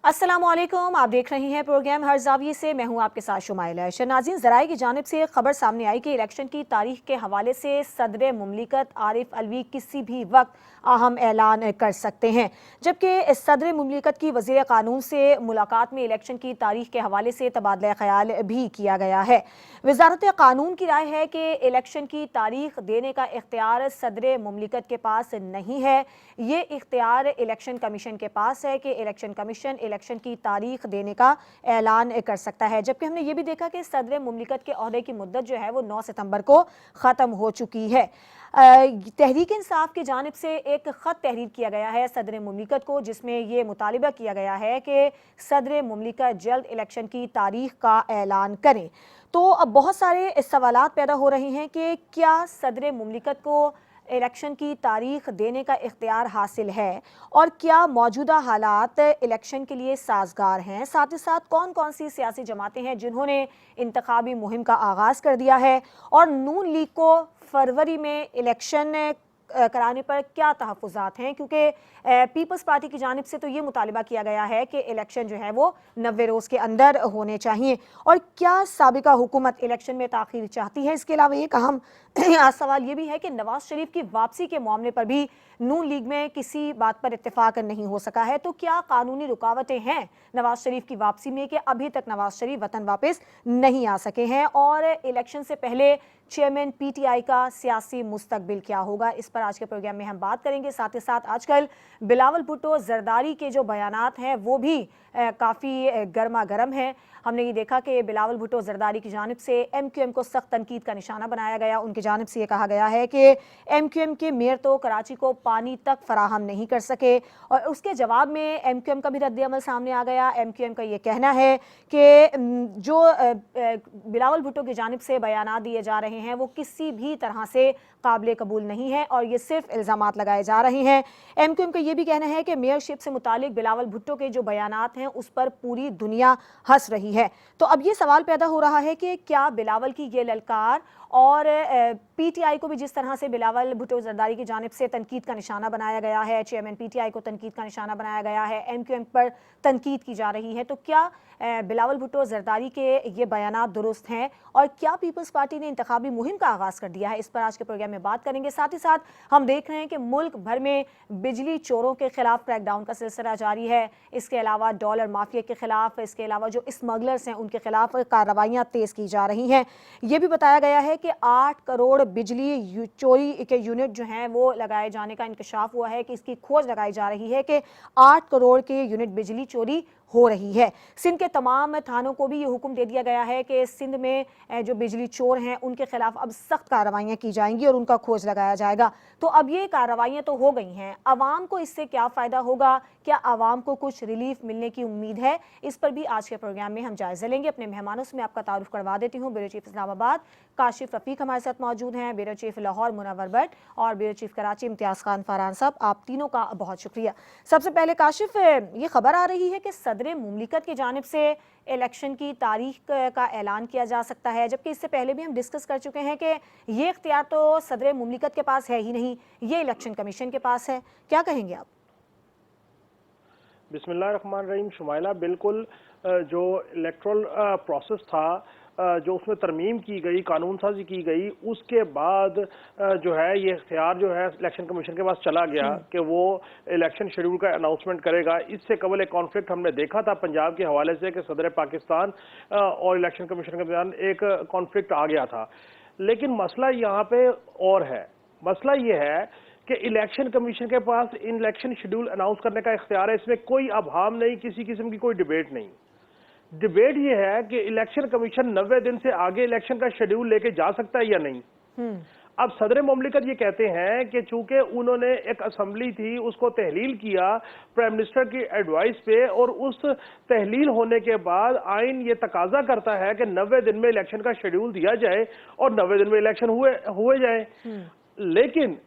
अस्सलामुअलैकुम, आप देख रही हैं प्रोग्राम हर ज़ाविये से। मैं हूं आपके साथ शुमाइला। नाज़रीन, ज़राए की जानिब से खबर सामने आई कि इलेक्शन की तारीख के हवाले से सदर मुमलिकत आरिफ अलवी किसी भी वक्त अहम ऐलान कर सकते हैं, जबकि सदर मुमलिकत की वज़ीर क़ानून से मुलाकात में इलेक्शन की तारीख के हवाले से तबादला ख्याल भी किया गया है। वज़ारत क़ानून की राय है कि इलेक्शन की तारीख देने का इख्तियार सदर मुमलिकत के पास नहीं है, ये इख्तियार इलेक्शन कमीशन के पास है कि इलेक्शन कमीशन इलेक्शन की तारीख देने का ऐलान कर सकता है। जबकि हमने ये भी देखा कि सदर मुमलिकत के ओहदे की मुद्दत जो है वो 9 सितंबर को ख़त्म हो चुकी है। तहरीक इंसाफ की जानिब से एक ख़त तहरीर किया गया है सदर मुमलिकत को, जिसमें ये मुतालिबा किया गया है कि सदर मुमलिकत जल्द इलेक्शन की तारीख का ऐलान करें। तो अब बहुत सारे सवालात पैदा हो रहे हैं कि क्या सदर मुमलिकत को इलेक्शन की तारीख देने का इख्तियार हासिल है, और क्या मौजूदा हालात इलेक्शन के लिए साजगार हैं। साथ ही साथ कौन कौन सी सियासी जमातें हैं जिन्होंने इंतखाबी मुहिम का आगाज़ कर दिया है, और नून लीग को फरवरी में इलेक्शन कराने पर क्या तहफ़्फ़ुज़ात हैं, क्योंकि पीपल्स पार्टी की जानिब से तो ये मुतालिबा किया गया है कि इलेक्शन जो है वो 90 रोज़ के अंदर होने चाहिए। और क्या साबिका हुकूमत इलेक्शन में ताख़ीर चाहती है। इसके अलावा एक अहम आज सवाल ये भी है कि नवाज शरीफ की वापसी के मामले पर भी नून लीग में किसी बात पर इत्तेफाक नहीं हो सका है। तो क्या कानूनी रुकावटें हैं नवाज शरीफ की वापसी में कि अभी तक नवाज शरीफ वतन वापस नहीं आ सके हैं, और इलेक्शन से पहले चेयरमैन पीटीआई का सियासी मुस्तकबिल क्या होगा। इस पर आज के प्रोग्राम में हम बात करेंगे। साथ ही साथ आजकल बिलावल भुट्टो जरदारी के जो बयानात हैं वो भी काफ़ी गर्मा गर्म हैं। हमने ये देखा कि बिलावल भुट्टो जरदारी की जानिब से एमक्यूएम को सख्त तनकीद का निशाना बनाया गया। उनकी जानिब से ये कहा गया है कि एमक्यूएम के मेयर तो कराची को पानी तक फराहम नहीं कर सके, और उसके जवाब में एमक्यूएम का भी रद्द-ए-अमल सामने आ गया। एमक्यूएम का ये कहना है कि जो बिलावल भुट्टो की जानिब से बयानात दिए जा रहे हैं वो किसी भी तरह से काबिल कबूल नहीं है, और ये सिर्फ इल्ज़ामात लगाए जा रहे हैं। एमक्यूएम का ये भी कहना है कि मेयरशिप से मुतालिक बिलावल भुट्टो के जो बयानात हैं उस पर पूरी दुनिया हंस रही है। तो अब ये सवाल पैदा हो रहा है कि क्या बिलावल की ये ललकार और पीटीआई को भी जिस तरह से बिलावल भुट्टो जरदारी की जानिब से तनकीद का निशाना बनाया गया है, चेयरमैन पीटीआई को तनकीद का निशाना बनाया गया है, एमक्यूएम पर तनकीद की जा रही है, तो क्या बिलावल भुट्टो जरदारी के ये बयानात दुरुस्त हैं, और क्या पीपल्स पार्टी ने इंतखाबी मुहिम का आगाज़ कर दिया है। इस पर आज के प्रोग्राम में बात करेंगे। साथ ही साथ हम देख रहे हैं कि मुल्क भर में बिजली चोरों के खिलाफ क्रैकडाउन का सिलसिला जारी है। इसके अलावा डॉलर माफिया के खिलाफ, इसके अलावा जो स्मगलर्स हैं उनके खिलाफ कार्रवाइयाँ तेज़ की जा रही हैं। ये भी बताया गया है कि 8 करोड़ बिजली चोरी के यूनिट जो हैं वो लगाए जाने का इंकशाफ हुआ है, कि इसकी खोज लगाई जा रही है कि 8 करोड़ के यूनिट बिजली चोरी हो रही है। सिंध के तमाम थानों को भी ये हुक्म दे दिया गया है कि सिंध में जो बिजली चोर हैं उनके खिलाफ अब सख्त कार्रवाइयाँ की जाएंगी और उनका खोज लगाया जाएगा। तो अब ये कार्रवाइयाँ तो हो गई हैं, आवाम को इससे क्या फ़ायदा होगा, क्या आवाम को कुछ रिलीफ मिलने की उम्मीद है, इस पर भी आज के प्रोग्राम में हम जायज़ा लेंगे। अपने मेहमानों से मैं आपका तारुफ करवा देती हूँ। ब्यूरो चीफ इस्लामाबाद काशिफ रफ़ीक हमारे साथ मौजूद हैं, ब्यूरो चीफ लाहौर मुनव्वर भट्ट, और ब्यूरो चीफ कराची इम्तियाज़ खान फरहान साहब। आप तीनों का बहुत शुक्रिया। सबसे पहले काशिफ, ये खबर आ रही है कि सदर मुमलिकत की जानिब से इलेक्शन की तारीख का ऐलान किया जा सकता है, जबकि इससे पहले भी हम डिस्कस कर चुके हैं कि ये इख्तियार तो सदर मुमलिकत के पास है ही नहीं, ये इलेक्शन कमीशन के पास है। क्या कहेंगे आप? बिस्मिल्लाहिर्रहमानिर्रहीम। शुमाइला, बिल्कुल जो इलेक्ट्रल प्रोसेस था, जो उसमें तरमीम की गई, कानून साजी की गई, उसके बाद जो है ये इख्तियार जो है इलेक्शन कमीशन के पास चला गया कि वो इलेक्शन शेड्यूल का अनाउंसमेंट करेगा। इससे कबल एक कॉन्फ्लिक्ट हमने देखा था पंजाब के हवाले से कि सदर पाकिस्तान और इलेक्शन कमीशन के दरमियान एक कॉन्फ्लिक्ट आ गया था। लेकिन मसला यहाँ पे और है। मसला ये है कि इलेक्शन कमीशन के पास इलेक्शन शेड्यूल अनाउंस करने का इख्तियार है, इसमें कोई अभाम नहीं, किसी किस्म की कोई डिबेट नहीं। डिबेट ये है कि इलेक्शन कमीशन 90 दिन से आगे इलेक्शन का शेड्यूल लेके जा सकता है या नहीं। अब सदर मुमलिकत ये कहते हैं कि चूंकि उन्होंने एक असेंबली थी उसको तहलील किया प्राइम मिनिस्टर की एडवाइस पे, और उस तहलील होने के बाद आइन ये तकाजा करता है कि 90 दिन में इलेक्शन का शेड्यूल दिया जाए और 90 दिन में इलेक्शन हुए जाए। लेकिन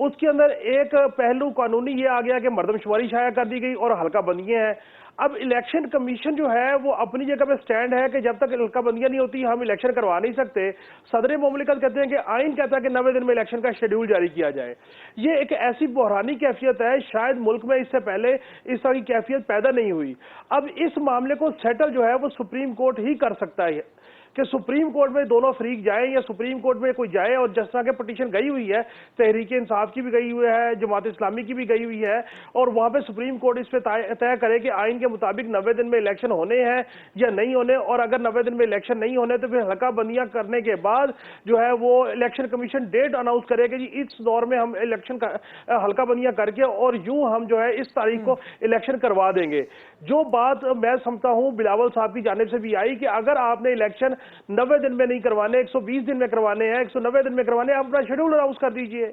اس کے اندر ایک پہلو قانونی یہ آ گیا کہ مردم شماری شائع کر دی گئی اور حلقہ بندیاں ہیں. اب الیکشن کمیشن جو ہے وہ اپنی جگہ پہ سٹینڈ ہے کہ جب تک حلقہ بندیاں نہیں ہوتی ہم الیکشن کروا نہیں سکتے. صدر مملکت کہتے ہیں کہ آئین کہتا ہے کہ 90 دن میں الیکشن کا شیڈیول جاری کیا جائے. یہ ایک ایسی بحرانی کیفیت ہے, شاید ملک میں اس سے پہلے اس طرح کی کیفیت پیدا نہیں ہوئی. اب اس معاملے کو سیٹل جو ہے وہ سپریم کورٹ ہی کر سکتا ہے کہ سپریم کورٹ میں دونوں فریق جائیں یا سپریم کورٹ میں کوئی جائے, اور جس طرح کے پٹیشن گئی ہوئی ہے, تحریک انصاف کی بھی گئی ہوئی ہے, جماعت اسلامی کی بھی گئی ہوئی ہے, اور وہاں پہ سپریم کورٹ اس پہ طے کرے کہ آئین کے مطابق 90 دن میں الیکشن ہونے ہیں یا نہیں ہونے, اور اگر 90 دن میں الیکشن نہیں ہونے تو پھر حلقہ بندیاں کرنے کے بعد جو ہے وہ الیکشن کمیشن ڈیٹ اناؤنس کرے کہ جی اس دور میں ہم الیکشن حلقہ بندیاں کر کے اور یوں ہم جو ہے اس تاریخ کو الیکشن کروا دیں گے. جو بات میں سمجھتا ہوں بلاول صاحب کی جانب سے بھی آئی کہ اگر آپ نے الیکشن 90 دن میں نہیں کروانے, 120 دن میں کروانے ہیں, 190 دن میں کروانے ہیں, آپ اپنا شیڈول اناؤنس کر دیجئے.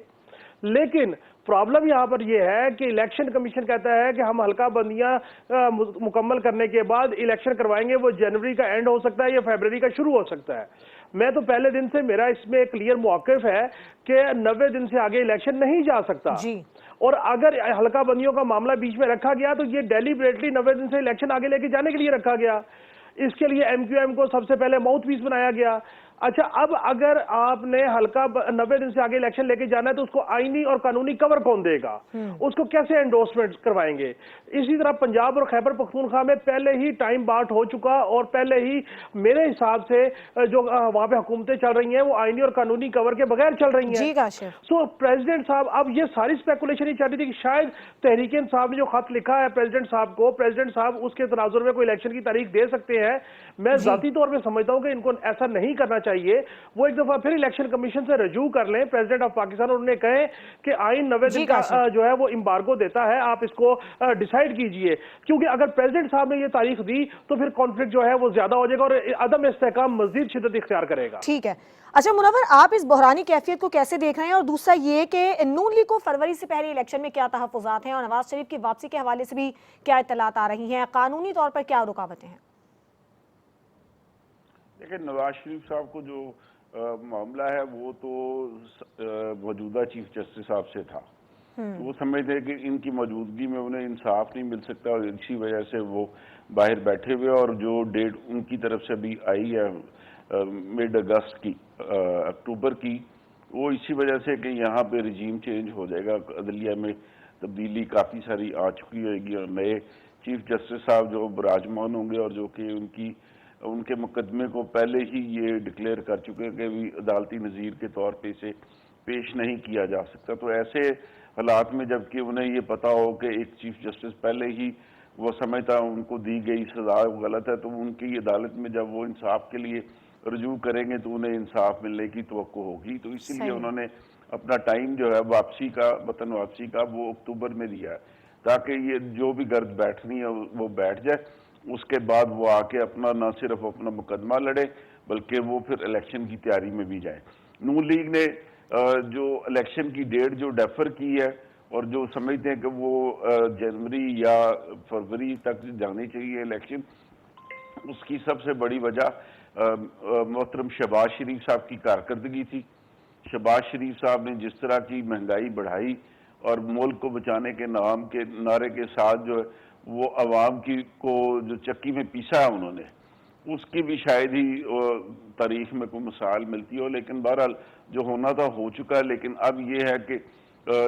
لیکن پرابلم یہاں پر یہ ہے کہ الیکشن کمیشن کہتا ہے کہ ہم حلقہ بندیاں مکمل کرنے کے بعد الیکشن کروائیں گے, وہ جنوری کا اینڈ ہو سکتا ہے یا فیبرری کا شروع ہو سکتا ہے. میں تو پہلے دن سے میرا اس میں کلیئر موقف ہے کہ 90 دن سے آگے الیکشن نہیں جا سکتا. اور اگر حلقہ بندیوں کا معاملہ بیچ میں رکھا گیا تو یہ ڈیلیبریٹلی 90 دن سے الیکشن آگے لے کے جانے کے لیے رکھا گیا. اس کے لیے ایم کیو ایم کو سب سے پہلے ماؤتھ پیس بنایا گیا. اچھا, اب اگر آپ نے حلقہ 90 دن سے آگے الیکشن لے کے جانا ہے تو اس کو آئینی اور قانونی کور کون دے گا, اس کو کیسے انڈورسمنٹ کروائیں گے؟ اسی طرح پنجاب اور خیبر پختونخوا میں پہلے ہی ٹائم باٹ ہو چکا, اور پہلے ہی میرے حساب سے جو وہاں پہ حکومتیں چل رہی ہیں وہ آئینی اور قانونی کور کے بغیر چل رہی ہیں. سو پریزیڈنٹ صاحب, اب یہ ساری اسپیکولیشن ہی چل رہی تھی کہ شاید تحریک انصاف نے جو خط لکھا ہے پریزیڈنٹ صاحب کو, پریزیڈنٹ صاحب اس کے تناظر میں کوئی الیکشن کی تاریخ دے سکتے ہیں. میں ذاتی طور پہ سمجھتا ہوں کہ ان کو ایسا نہیں کرنا چاہیے. وہ ایک دفعہ پھر الیکشن کمیشن سے رجوع کر لیں پریزیڈنٹ آف پاکستان, اور انہیں کہیں کہ آئین 90 دن کا جو ہے وہ امبارگو دیتا ہے, آپ اس کو ڈیسائیڈ کیجئے. کیونکہ اگر پریزیڈنٹ صاحب نے یہ تاریخ دی تو پھر کانفلکٹ جو ہے وہ زیادہ ہو جائے گا اور عدم استحکام مزید شدت اختیار کرے گا. ٹھیک ہے. اچھا منور, آپ اس بحرانی کیفیت کو کیسے دیکھ رہے ہیں؟ اور دوسرا یہ کہ نون لیگ کو فروری سے پہلے الیکشن میں کیا تحفظات ہیں, اور نواز شریف کی واپسی کے حوالے سے بھی کیا اطلاعات آ رہی ہیں, قانونی طور پر کیا رکاوٹیں ہیں؟ دیکھیں, نواز شریف صاحب کو جو معاملہ ہے وہ تو موجودہ چیف جسٹس صاحب سے تھا. وہ سمجھتے ہیں کہ ان کی موجودگی میں انہیں انصاف نہیں مل سکتا, اور اسی وجہ سے وہ باہر بیٹھے ہوئے, اور جو ڈیٹ ان کی طرف سے بھی آئی ہے مڈ اگست کی, اکتوبر کی, وہ اسی وجہ سے کہ یہاں پہ رجیم چینج ہو جائے گا, عدلیہ میں تبدیلی کافی ساری آ چکی ہوئے گی, اور نئے چیف جسٹس صاحب جو براجمان ہوں گے, اور جو کہ ان کے مقدمے کو پہلے ہی یہ ڈکلیئر کر چکے ہیں کہ بھی عدالتی نظیر کے طور پہ اسے پیش نہیں کیا جا سکتا. تو ایسے حالات میں جب کہ انہیں یہ پتا ہو کہ ایک چیف جسٹس پہلے ہی وہ سمجھتا ان کو دی گئی سزا غلط ہے, تو ان کی عدالت میں جب وہ انصاف کے لیے رجوع کریں گے تو انہیں انصاف ملنے کی توقع ہوگی. تو اسی لیے انہوں نے اپنا ٹائم جو ہے واپسی کا, وطن واپسی کا, وہ اکتوبر میں دیا ہے, تاکہ یہ جو بھی گرد بیٹھنی ہے وہ بیٹھ جائے. اس کے بعد وہ آ کے اپنا نہ صرف اپنا مقدمہ لڑے بلکہ وہ پھر الیکشن کی تیاری میں بھی جائے. نون لیگ نے جو الیکشن کی ڈیٹ جو ڈیفر کی ہے, اور جو سمجھتے ہیں کہ وہ جنوری یا فروری تک جانی چاہیے الیکشن, اس کی سب سے بڑی وجہ محترم شہباز شریف صاحب کی کارکردگی تھی. شہباز شریف صاحب نے جس طرح کی مہنگائی بڑھائی اور ملک کو بچانے کے نام کے نعرے کے ساتھ جو ہے وہ عوام کو جو چکی میں پیسا ہے انہوں نے, اس کی بھی شاید ہی تاریخ میں کوئی مثال ملتی ہو. لیکن بہرحال جو ہونا تھا ہو چکا ہے. لیکن اب یہ ہے کہ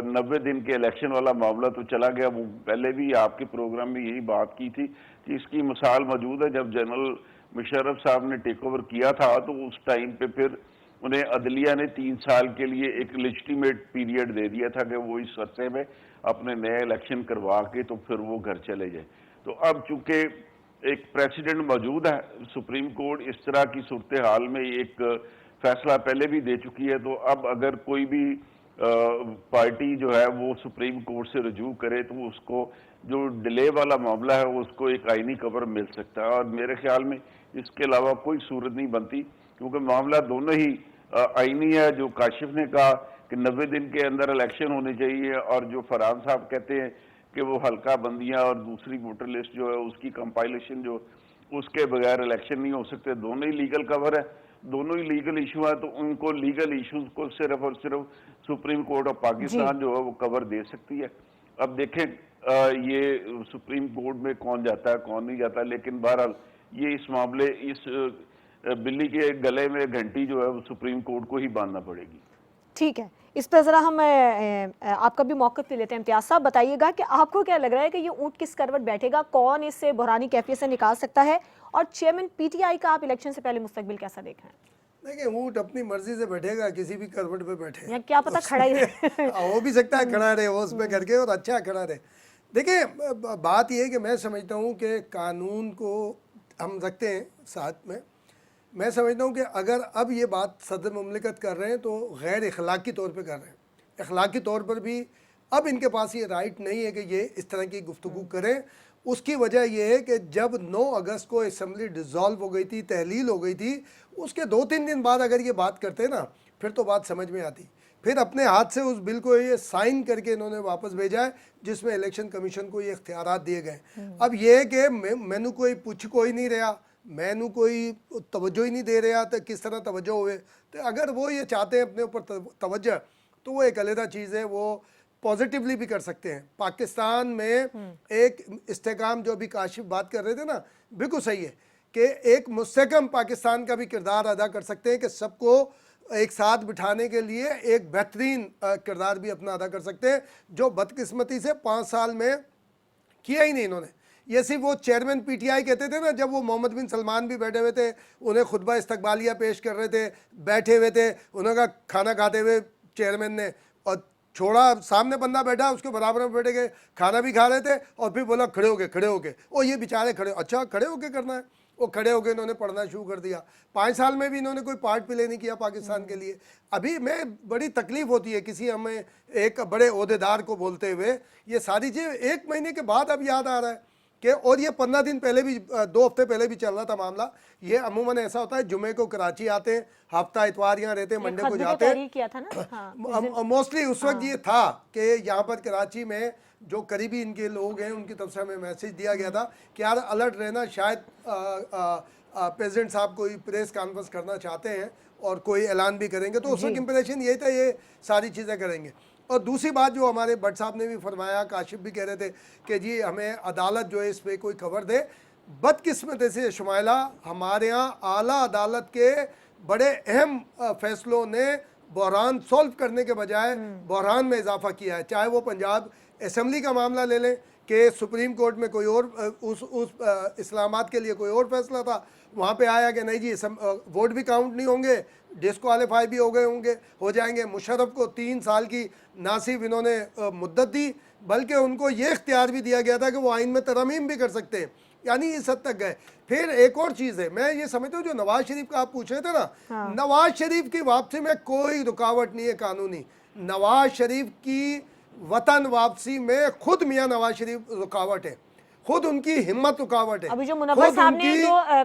90 دن کے الیکشن والا معاملہ تو چلا گیا. وہ پہلے بھی آپ کے پروگرام میں یہی بات کی تھی کہ اس کی مثال موجود ہے. جب جنرل مشرف صاحب نے ٹیک اوور کیا تھا تو اس ٹائم پہ پھر انہیں عدلیہ نے 3 سال کے لیے ایک لیجٹیمیٹ پیریڈ دے دیا تھا کہ وہ اس عرصے میں اپنے نئے الیکشن کروا کے تو پھر وہ گھر چلے جائیں. تو اب چونکہ ایک پریسیڈنٹ موجود ہے, سپریم کورٹ اس طرح کی صورتحال میں ایک فیصلہ پہلے بھی دے چکی ہے, تو اب اگر کوئی بھی پارٹی جو ہے وہ سپریم کورٹ سے رجوع کرے تو اس کو جو ڈیلے والا معاملہ ہے اس کو ایک آئینی کور مل سکتا ہے. اور میرے خیال میں اس کے علاوہ کوئی صورت نہیں بنتی, کیونکہ معاملہ دونوں ہی آئینی ہے. جو کاشف نے کہا کہ 90 دن کے اندر الیکشن ہونے چاہیے, اور جو فرحان صاحب کہتے ہیں کہ وہ حلقہ بندیاں اور دوسری ووٹر لسٹ جو ہے اس کی کمپائلیشن جو اس کے بغیر الیکشن نہیں ہو سکتے, دونوں ہی لیگل کور ہے. दोनों ही लीगल इशू है, तो उनको लीगल इश्यूज को सिर्फ और सिर्फ सुप्रीम कोर्ट ऑफ पाकिस्तान जो है वो कवर दे सकती है। अब देखें ये सुप्रीम कोर्ट में कौन जाता है कौन नहीं जाता, लेकिन बहरहाल ये इस मामले, इस बिल्ली के गले में घंटी जो है वो सुप्रीम कोर्ट को ही बांधना पड़ेगी। ठीक है, इस पर ज़रा हम आपका भी मौक़िफ़ ले लेते हैं। इम्तियाज़ साहब बताइएगा कि आपको क्या लग रहा है कि ये ऊँट किस करवट बैठेगा, कौन इससे बहरानी कैफियत से निकाल सकता है, और चेयरमैन पीटीआई का आप इलेक्शन से पहले मुस्तकबिल कैसा देख रहे हैं? देखिए, ऊँट अपनी मर्जी से बैठेगा, किसी भी करवट पे बैठे, या क्या पता खड़ा ही रहे। हो भी सकता है खड़ा रहे वो उसमें करके, और अच्छा खड़ा रहे। देखिए, बात ये है कि मैं समझता हूँ कि कानून को हम रखते हैं साथ में। मैं समझता हूँ कि अगर अब ये बात सदर मुमलिकत कर रहे हैं तो गैर अखलाकी तौर पे कर रहे हैं। अखलाकी तौर पर भी अब इनके पास ये राइट नहीं है कि ये इस तरह की गुफ्तगू करें। उसकी वजह यह है कि जब 9 अगस्त को असम्बली डिज़ोल्व हो गई थी, तहलील हो गई थी, उसके 2-3 दिन बाद अगर ये बात करते ना, फिर तो बात समझ में आती। फिर अपने हाथ से उस बिल को ये साइन करके इन्होंने वापस भेजा है, जिसमें इलेक्शन कमीशन को ये इख्तियारात दिए गए। अब ये है कि मैनू कोई पूछ कोई नहीं रहा, मैनू कोई तवज्जो ही नहीं दे रहा, तो किस तरह तवज्जो हुए। तो अगर वो ये चाहते हैं अपने ऊपर तवज्जो, तो वो एक अलग चीज़ है, वो पॉजिटिवली भी कर सकते हैं। पाकिस्तान में एक इस्तेकाम, जो अभी काशिफ बात कर रहे थे ना, बिल्कुल सही है कि एक मुस्तकम पाकिस्तान का भी किरदार अदा कर सकते हैं, कि सबको एक साथ बिठाने के लिए एक बेहतरीन किरदार भी अपना अदा कर सकते हैं, जो बदकिस्मती से 5 साल में किया ही नहीं इन्होंने। ये सिर्फ वो चेयरमैन पीटीआई कहते थे ना, जब वो मोहम्मद बिन सलमान भी बैठे हुए थे, उन्हें खुतबा इस्तकबालिया पेश कर रहे थे, बैठे हुए थे, उन्होंने खाना खाते हुए चेयरमैन ने, और छोड़ा सामने बंदा बैठा उसके बराबर में बैठे गए, खाना भी खा रहे थे, और फिर बोला खड़े हो गए, और ये बेचारे खड़े, अच्छा खड़े होके करना है, वो खड़े हो गए, इन्होंने पढ़ना शुरू कर दिया। 5 साल में भी इन्होंने कोई पार्ट प्ले नहीं किया पाकिस्तान के लिए। अभी मैं बड़ी तकलीफ होती है किसी हमें एक बड़े ओहदेदार को बोलते हुए, ये सारी चीज़ 1 महीने के बाद अब याद आ रहा है कि, और ये 15 दिन पहले भी, 2 हफ्ते पहले भी चल रहा था मामला। ये अमूमन ऐसा होता है, जुमे को कराची आते हैं, हफ्ता इतवार यहाँ रहते हैं, मंडे को जाते हैं। मोस्टली उस वक्त ये था कि यहाँ पर कराची में जो करीबी इनके लोग हैं, उनकी तरफ से हमें मैसेज दिया गया था कि यार अलर्ट रहना, शायद प्रेसिडेंट साहब कोई प्रेस कॉन्फ्रेंस करना चाहते हैं और कोई ऐलान भी करेंगे, तो उस वक्त इंप्रेशन यही था, ये सारी चीज़ें करेंगे। और दूसरी बात जो हमारे भट्ट साहब ने भी फरमाया, काशिफ भी कह रहे थे कि जी हमें अदालत जो है इस पर कोई खबर दे। बदकिस्मती से शुमाइला, हमारे यहाँ आला अदालत के बड़े अहम फैसलों ने बहरान सॉल्व करने के बजाय बहरान में इजाफा किया है। चाहे वो पंजाब असम्बली का मामला ले लें कि सुप्रीम कोर्ट में कोई और उस इस्लामाबाद के लिए कोई और फैसला था, वहाँ पे आया कि नहीं जी वोट भी काउंट नहीं होंगे, डिस्क्वालीफाई भी हो जाएंगे। मुशर्रफ को 3 साल की ना सिर्फ इन्होंने मुद्दत दी, बल्कि उनको ये इख्तियार भी दिया गया था कि वो आइन में तरमीम भी कर सकते हैं, यानी इस हद तक गए। फिर एक और चीज़ है, मैं ये समझता हूँ जो नवाज शरीफ का आप पूछ रहे थे ना, नवाज शरीफ की वापसी में कोई रुकावट नहीं है कानूनी। नवाज शरीफ की वतन वापसी में खुद मियाँ नवाज शरीफ रुकावट है, खुद उनकी हिम्मत रुकावट है। अभी जो मुनव्वर साहब ने जो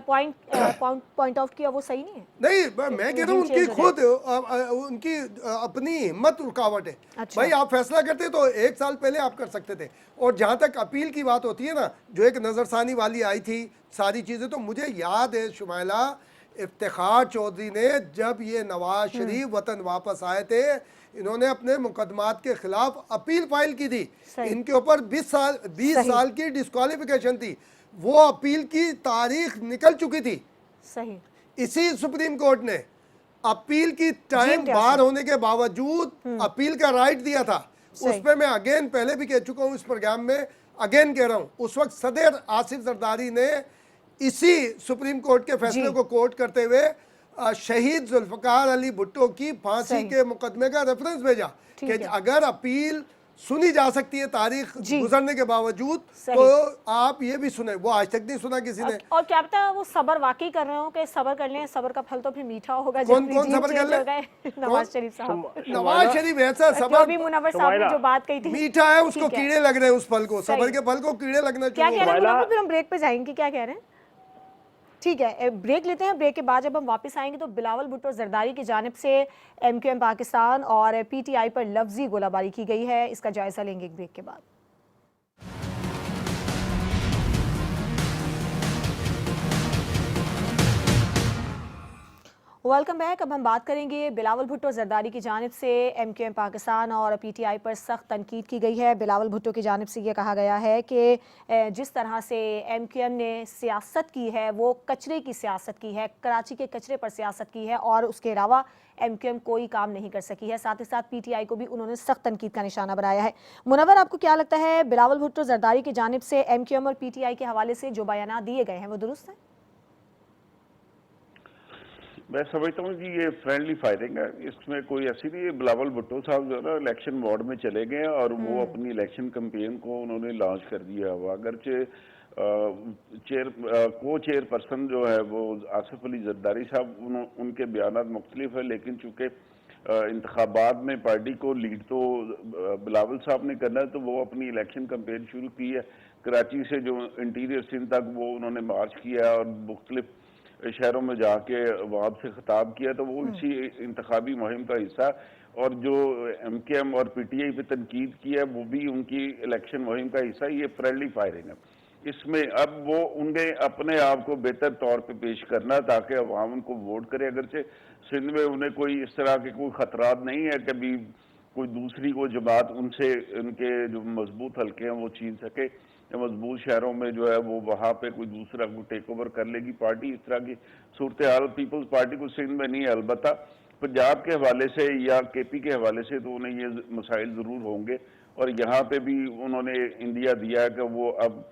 पॉइंट आउट किया वो सही नहीं है। नहीं, मैं कह रहा हूँ उनकी खुद उनकी अपनी हिम्मत रुकावट है। अच्छा। भाई आप फैसला करते तो 1 साल पहले आप कर सकते थे। और जहाँ तक अपील की बात होती है ना, जो एक नजरसानी वाली आई थी सारी चीज़ें, तो मुझे याद है शुमाइला, इफ्तिखार चौधरी ने जब ये नवाज शरीफ वतन वापस आए थे, इन्होंने अपने मुकदमात के खिलाफ अपील फाइल की थी। इनके ऊपर 20 साल की डिस्क्वालिफिकेशन थी, वो अपील की तारीख निकल चुकी थी। सही। इसी सुप्रीम कोर्ट ने अपील की टाइम बाहर होने के बावजूद अपील का राइट दिया था। उस पर मैं अगेन पहले भी कह चुका हूँ इस प्रोग्राम में, अगेन कह रहा हूँ, उस वक्त सदर आसिफ जरदारी ने इसी सुप्रीम कोर्ट के फैसले को कोर्ट करते हुए शहीद जुल्फकार अली भुट्टो की फांसी के मुकदमे का रेफरेंस भेजा कि अगर अपील सुनी जा सकती है तारीख गुजरने के बावजूद, तो आप ये भी सुने। वो आज तक नहीं सुना किसी ने। और क्या पता वो सबर वाकई कर रहे हो कि सबर कर लें, सबर का फल तो फिर मीठा होगा। कौन सबर कर ले? नवाज शरीफ साहब। नवाज शरीफ ऐसा सबर, भी मुनव्वर साहब ने जो बात कही थी मीठा है, उसको कीड़े लग रहे हैं, उस फल को, सबर के फल को कीड़े लगना चाहिए। क्या कह रहे हैं? फिर हम ब्रेक पे जाएंगे, क्या कह रहे हैं? ठीक है, ब्रेक लेते हैं। ब्रेक के बाद जब हम वापस आएंगे तो बिलावल भुट्टो जरदारी की जानिब से MQM पाकिस्तान और PTI पर लफ्जी गोलाबारी की गई है, इसका जायजा लेंगे एक ब्रेक के बाद। Welcome back. अब हम बात करेंगे बिलावल भुट्टो जरदारी की जानिब से MQM पाकिस्तान और PTI पर सख्त तनकीद की गई है। बिलावल भुट्टो की जानिब से ये कहा गया है कि जिस तरह से MQM ने सियासत की है वो कचरे की सियासत की है, कराची के कचरे पर सियासत की है और उसके अलावा MQM कोई काम नहीं कर सकी है। साथ ही साथ PTI को भी उन्होंने सख्त तनकीद का निशाना बनाया है। मुनव्वर, आपको क्या लगता है बिलावल भुट्टो जरदारी की जानिब से MQM और PTI के हवाले से जो बयान दिए गए हैं वो दुरुस्त हैं? मैं समझता हूँ कि ये फ्रेंडली फायरिंग है, इसमें कोई ऐसी नहीं है। बिलावल भुट्टो साहब जो है ना इलेक्शन मोड में चले गए और वो अपनी इलेक्शन कैंपेन को उन्होंने लॉन्च कर दिया हुआ। अगरचे को चेयर पर्सन जो है वो आसिफ अली जरदारी साहब, उनके बयान मुख्तलिफ है, लेकिन चूँकि इंतखाबात में पार्टी को लीड तो बिलावल साहब ने करना है, तो वो अपनी इलेक्शन कैंपेन शुरू की है। कराची से जो इंटीरियर सिंध तक वो उन्होंने मार्च किया और मुख्तलिफ शहरों में जाके वहाँ से खिताब किया, तो वो इसी इंतखाबी मुहिम का हिस्सा। और जो MKM और PTI पे तनकीद किया है वो भी उनकी इलेक्शन मुहिम का हिस्सा। ये फ्रेंडली फायरिंग है। इसमें अब वो उन्हें अपने आप को बेहतर तौर पे पेश करना ताकि अवाम उनको वोट करे। अगरचे सिंध में उन्हें कोई इस तरह के कोई खतरात नहीं है कभी कोई दूसरी को जमात उनसे उनके जो मजबूत हल्के हैं वो छीन सके, या मजबूत शहरों में जो है वो वहाँ पे कोई दूसरा को टेक ओवर कर लेगी पार्टी। इस तरह की सूरत हाल पीपल्स पार्टी को सिंध में नहीं है। अलबत्ता पंजाब के हवाले से या KP के हवाले से तो उन्हें ये मसाइल ज़रूर होंगे, और यहाँ पे भी उन्होंने इंडिया दिया है कि वो अब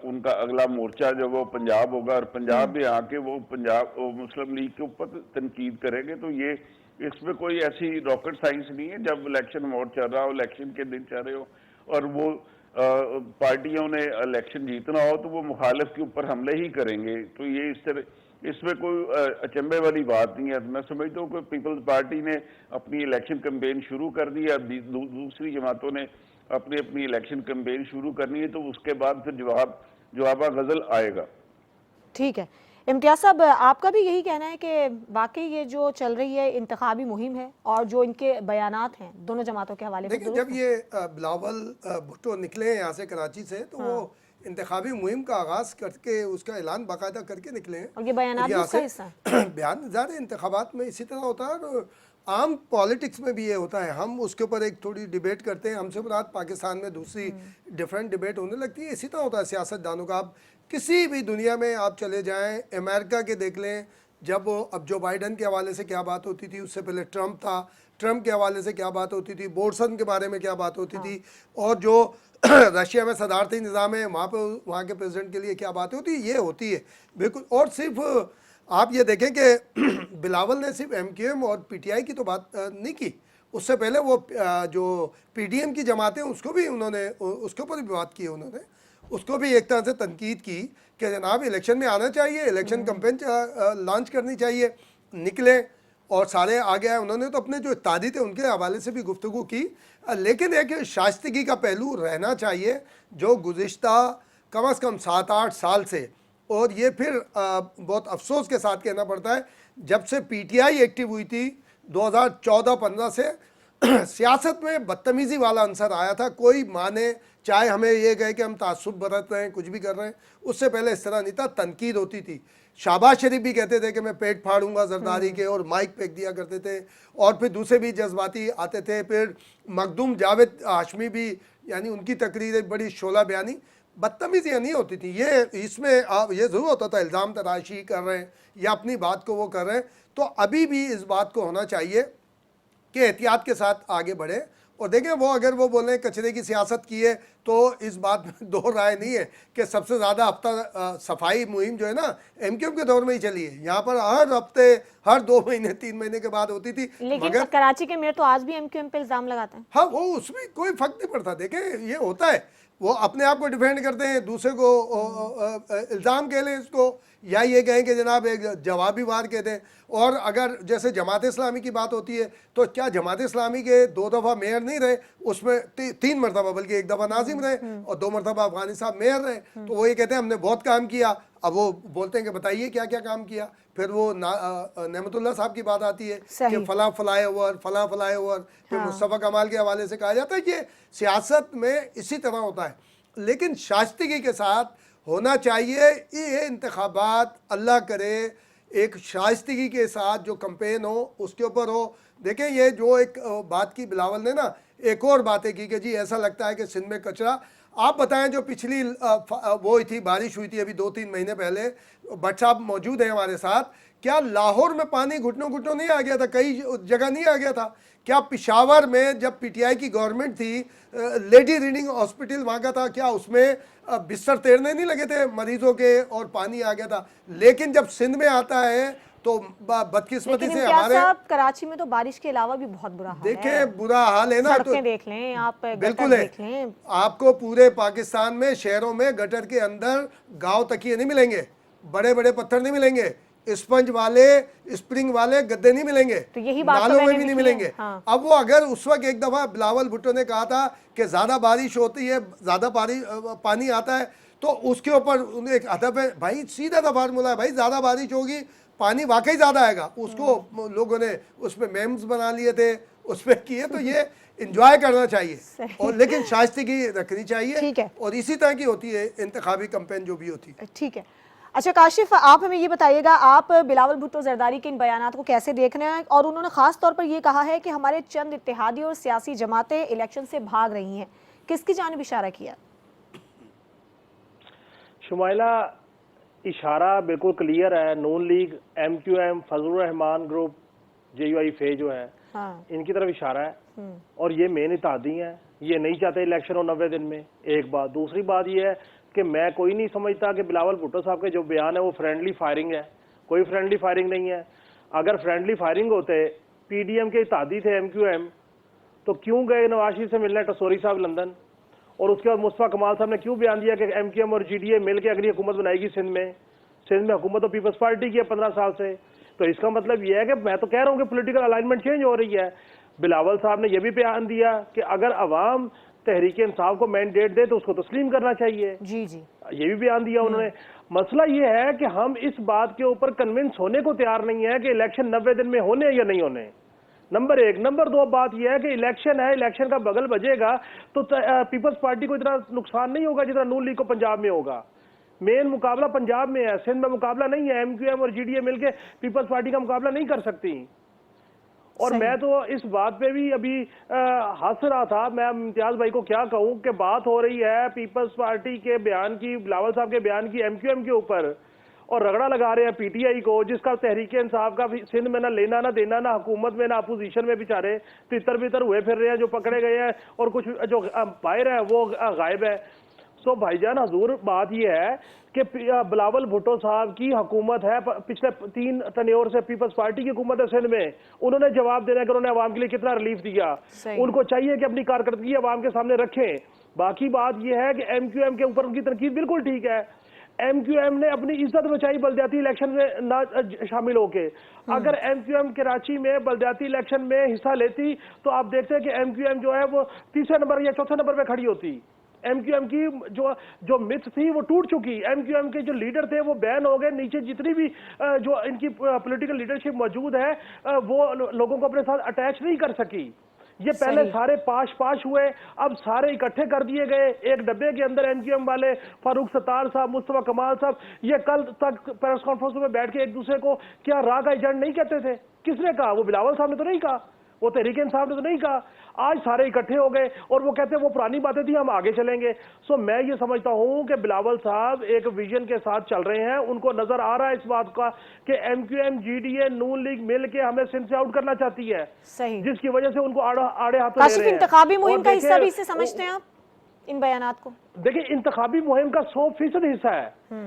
उनका अगला मोर्चा जो वो पंजाब होगा, और पंजाब में आके वो पंजाब मुस्लिम लीग के ऊपर तनकीद करेंगे। तो ये इसमें कोई ऐसी रॉकेट साइंस नहीं है। जब इलेक्शन मोड चल रहा हो, इलेक्शन के दिन चल रहे हो और वो पार्टियों ने इलेक्शन जीतना हो, तो वो मुखालिफ के ऊपर हमले ही करेंगे। तो ये इस तरह इसमें कोई अचंभे वाली बात नहीं है। मैं समझता हूँ कि पीपल्स पार्टी ने अपनी इलेक्शन कैंपेन शुरू कर दी है, दूसरी जमातों ने अपनी अपनी इलेक्शन कैंपेन शुरू करनी है, तो उसके बाद फिर जवाबा गजल आएगा। ठीक है। इम्तियाज साहब, आपका भी यही कहना है कि वाकई ये जो चल रही है इंतखाबी मुहिम है और जो इनके बयानात हैं दोनों जमातों के हवाले से? देखिए, जब ये बिलावल भुट्टो निकले यहाँ से कराची से, तो वो इंतखाबी मुहिम का आगाज़ करके उसका ऐलान बाकायदा करके निकले हैं। और ये बयानात भी उसका हिस्सा है। बयान ज़्यादा इंतखाबात में इसी तरह होता है और आम पॉलिटिक्स में भी ये होता है। हम उसके ऊपर एक थोड़ी डिबेट करते हैं, हमसे मुराद पाकिस्तान में दूसरी डिफरेंट डिबेट होने लगती है। इसी तरह होता है सियासतदानों का। आप किसी भी दुनिया में आप चले जाएं, अमेरिका के देख लें, जब अब जो बाइडन के हवाले से क्या बात होती थी, उससे पहले ट्रंप था, ट्रंप के हवाले से क्या बात होती थी, बोल्सन के बारे में क्या बात होती थी, और जो रशिया में सदारती निज़ाम है वहाँ के प्रेसिडेंट के लिए क्या बात होती है, ये होती है बिल्कुल। और सिर्फ आप ये देखें कि बिलावल ने सिर्फ MQM और PTI की तो बात नहीं की, उससे पहले वो जो PDM की जमातें उसको भी उन्होंने उसके ऊपर भी बात की, उन्होंने उसको भी एक तरह से तनकीद की कि जनाब इलेक्शन में आना चाहिए, इलेक्शन कैंपेन लॉन्च करनी चाहिए। निकले और सारे आ गए। उन्होंने तो अपने जो इत्यादी थे उनके हवाले से भी गुफ्तगू की, लेकिन एक शाइस्तगी का पहलू रहना चाहिए जो गुज़िश्ता कम अज़ कम 7-8 साल से, और ये फिर बहुत अफसोस के साथ कहना पड़ता है, जब से PTI एक्टिव हुई थी 2014-15 से सियासत में बदतमीज़ी वाला अंसर आया था। कोई माने चाहे हमें ये कहे कि हम तासुब बरत रहे हैं, कुछ भी कर रहे हैं, उससे पहले इस तरह नहीं था। तनकीद होती थी। शहबाज शरीफ भी कहते थे कि मैं पेट फाड़ूंगा जरदारी के, और माइक फेंक दिया करते थे, और फिर दूसरे भी जज्बाती आते थे। फिर मखदूम जावेद हाशमी भी, यानी उनकी तकरीरें बड़ी शोला बयानी, बदतमीजियाँ नहीं होती थी। ये इसमें आप ये ज़रूर होता था इल्ज़ाम तराशी कर रहे हैं या अपनी बात को वो कर रहे हैं। तो अभी भी इस बात को होना चाहिए कि एहतियात के साथ आगे बढ़े। और देखें, वो अगर वो बोलें कचरे की सियासत की है, तो इस बात में दो राय नहीं है कि सबसे ज़्यादा हफ्ता सफाई मुहिम जो है ना MQM के दौर में ही चली है। यहाँ पर हर हफ्ते, हर 2 महीने 3 महीने के बाद होती थी। लेकिन मगर कराची के मेयर तो आज भी MQM पे इल्ज़ाम लगाते हैं। हाँ, वो उसमें कोई फ़र्क नहीं पड़ता। देखें, ये होता है, वो अपने आप को डिफेंड करते हैं, दूसरे को इल्ज़ाम कह लें इसको, या ये कहें कि जनाब एक जवाबी वार कह दें। और अगर जैसे जमात इस्लामी की बात होती है, तो क्या जमात इस्लामी के 2 दफ़ा मेयर नहीं रहे, उसमें 3 मरतबा, बल्कि 1 दफ़ा नाजिम रहे और 2 मरतबा अफगानी साहब मेयर रहे। तो वो ये कहते हैं हमने बहुत काम किया। अब वो बोलते हैं कि बताइए क्या क्या काम किया। फिर वो नेमतुल्लाह साहब की बात आती है कि फला फ्लाई ओवर, फला फ्लाई ओवर। फिर मुस्तफ़ा कमाल के हवाले से कहा जाता है कि सियासत में इसी तरह होता है, लेकिन शाइस्तगी के साथ होना चाहिए। ये इंतखाबात अल्लाह करे ایک شائستگی کے ساتھ جو کمپین ہو اس کے اوپر ہو. دیکھیں یہ جو ایک بات کی بلاول نے نا ایک اور باتیں کی کہ جی ایسا لگتا ہے کہ سندھ میں کچرا. آپ بتائیں جو پچھلی وہ تھی بارش ہوئی تھی ابھی 2-3 مہینے پہلے, بٹ صاحب موجود ہیں ہمارے ساتھ, کیا لاہور میں پانی گھٹنوں گھٹنوں نہیں آ گیا تھا؟ کئی جگہ نہیں آ گیا تھا کیا؟ پشاور میں جب پی ٹی آئی کی گورنمنٹ تھی, لیڈی ریڈنگ ہاسپٹل وہاں کا تھا, کیا اس میں بستر تیرنے نہیں لگے تھے مریضوں کے اور پانی آ گیا تھا؟ لیکن جب سندھ میں آتا ہے تو بدقسمتی سے ہمارے کراچی میں تو بارش کے علاوہ بھی بہت برا حال ہے. دیکھیں برا حال ہے نا, تو سڑکیں دیکھ لیں آپ, بالکل ہے. آپ کو پورے پاکستان میں شہروں میں گٹر کے اندر گاؤں تکیے نہیں ملیں گے, بڑے بڑے پتھر نہیں ملیں گے, اسپنج والے اسپرنگ والے گدے نہیں ملیں گے, نالوں میں بھی نہیں ملیں گے. اب وہ اگر اس وقت ایک دفعہ بلاول بھٹو نے کہا تھا کہ زیادہ بارش ہوتی ہے, زیادہ پانی آتا ہے, تو اس کے اوپر ایک ادب ہے بھائی, سیدھا سا فارمولا ہے بھائی, زیادہ بارش ہوگی پانی واقعی زیادہ آئے گا. اس کو لوگوں نے اس پہ میمز بنا لیے تھے, اس پہ کیے, تو یہ انجوائے کرنا چاہیے اور لیکن شائستگی رکھنی چاہیے, اور اسی طرح کی ہوتی ہے انتخابی کمپین جو بھی ہوتی ہے. ٹھیک ہے. اچھا کاشف, آپ ہمیں یہ بتائیے گا, آپ بلاول بھٹو زرداری کے ان بیانات کو کیسے دیکھ رہے ہیں؟ اور انہوں نے خاص طور پر یہ کہا ہے کہ ہمارے چند اتحادی اور سیاسی جماعتیں الیکشن سے بھاگ رہی ہیں, کس کی جانب اشارہ کیا؟ شمائلہ, اشارہ بالکل کلیئر ہے. نون league, M Q M, Fazal Rahman group, J you آئی فے جو ہے, ان کی طرف اشارہ ہے, اور یہ مین اتحادی ہیں. یہ نہیں چاہتے الیکشن ہو 90 دن میں, ایک بات. دوسری بات یہ ہے کہ میں کوئی نہیں سمجھتا کہ بلاول بھٹو صاحب کے جو بیان ہے وہ فرینڈلی فائرنگ ہے. کوئی فرینڈلی فائرنگ نہیں ہے. اگر فرینڈلی فائرنگ ہوتے, پی ڈی ایم کے اتحادی تھے ایم کیو ایم, تو کیوں گئے نواز شریف سے ملنے ٹسوری صاحب لندن؟ اور اس کے بعد مصطفیٰ کمال صاحب نے کیوں بیان دیا کہ ایم کیو ایم اور جی ڈی اے مل کے اگلی حکومت بنائے گی سندھ میں؟ سندھ میں حکومت تو پیپلز پارٹی کی ہے 15 سال سے. تو اس کا مطلب یہ ہے کہ میں تو کہہ رہا ہوں کہ پولیٹیکل الائنمنٹ چینج ہو رہی ہے. بلاول صاحب نے یہ بھی بیان دیا کہ اگر عوام تحریک انصاف کو مینڈیٹ دے تو اس کو تسلیم کرنا چاہیے. جی جی, یہ بھی بیان دیا انہوں نے. مسئلہ یہ ہے کہ ہم اس بات کے اوپر کنونس ہونے کو تیار نہیں ہے کہ الیکشن 90 دن میں ہونے یا نہیں ہونے. نمبر 1. نمبر 2 بات یہ ہے کہ الیکشن ہے, الیکشن کا بغل بجے گا تو پیپلز پارٹی کو اتنا نقصان نہیں ہوگا جتنا نون لیگ کو پنجاب میں ہوگا. مین مقابلہ پنجاب میں ہے, سندھ میں مقابلہ نہیں ہے. ایم کیو ایم اور جی ڈی اے مل کے پیپلز پارٹی کا مقابلہ نہیں کر سکتی. اور میں تو اس بات پہ بھی ابھی ہنس رہا تھا, میں امتیاز بھائی کو کیا کہوں کہ بات ہو رہی ہے پیپلز پارٹی کے بیان کی, بلاول صاحب کے بیان کی ایم کیو ایم کے اوپر, اور رگڑا لگا رہے ہیں پی ٹی آئی کو, جس کا تحریک انصاف کا سندھ میں نہ لینا نہ دینا, نہ حکومت میں نہ اپوزیشن میں. بیچارے تتر بتر ہوئے پھر رہے ہیں, جو پکڑے گئے ہیں, اور کچھ جو باہر ہیں وہ غائب ہے. سو بھائی جان حضور, بات یہ ہے کہ بلاول بھٹو صاحب کی حکومت ہے, پچھلے 3 ٹینیور سے پیپلز پارٹی کی حکومت ہے سندھ میں. انہوں نے جواب دینا کہ انہوں نے عوام کے لیے کتنا ریلیف دیا. ان کو چاہیے کہ اپنی کارکردگی عوام کے سامنے رکھیں. باقی بات یہ ہے کہ ایم کیو ایم کے اوپر ان کی تنقید بالکل ٹھیک ہے. ایم کیو ایم نے اپنی عزت بچائی بلدیاتی الیکشن میں نہ شامل ہو کے. اگر ایم کیو ایم کراچی میں بلدیاتی الیکشن میں حصہ لیتی تو آپ دیکھتے ہیں کہ ایم کیو ایم جو ہے وہ 3رے نمبر یا 4تھے نمبر پہ کھڑی ہوتی. ایم کیو ایم کی جو مت تھی وہ ٹوٹ چکی. ایم کیو ایم کے جو لیڈر تھے وہ بین ہو گئے. نیچے جتنی بھی جو ان کی پولیٹیکل لیڈرشپ موجود ہے وہ لوگوں کو اپنے ساتھ اٹیچ نہیں کر سکی. یہ پہلے سارے پاش ہوئے, اب سارے اکٹھے کر دیے گئے ایک ڈبے کے اندر. ایم کیو ایم والے, فاروق ستار صاحب, مصطفیٰ کمال صاحب, یہ کل تک پریس کانفرنس میں بیٹھ کے ایک دوسرے کو کیا راہ کا ایجنٹ نہیں کہتے تھے. کس نے کہا؟ وہ بلاول صاحب نے تو نہیں کہا, وہ تحریک انصاف نے تو نہیں کہا. آج سارے اکٹھے ہو گئے اور وہ کہتے ہیں وہ پرانی باتیں تھی, ہم آگے چلیں گے. سو میں یہ سمجھتا ہوں کہ بلاول صاحب ایک ویژن کے ساتھ چل رہے ہیں. ان کو نظر آ رہا ہے اس بات کا کہ M Q M, G D A, Noon league مل کے ہمیں سندھ سے آؤٹ کرنا چاہتی ہے, جس کی وجہ سے ان کو آڑے ہاتھوں لے رہے ہیں. انتخابی مہم کا حصہ بھی اسے سمجھتے ہیں آپ ان بیانات کو؟ دیکھیں, انتخابی مہم کا 100% حصہ ہے.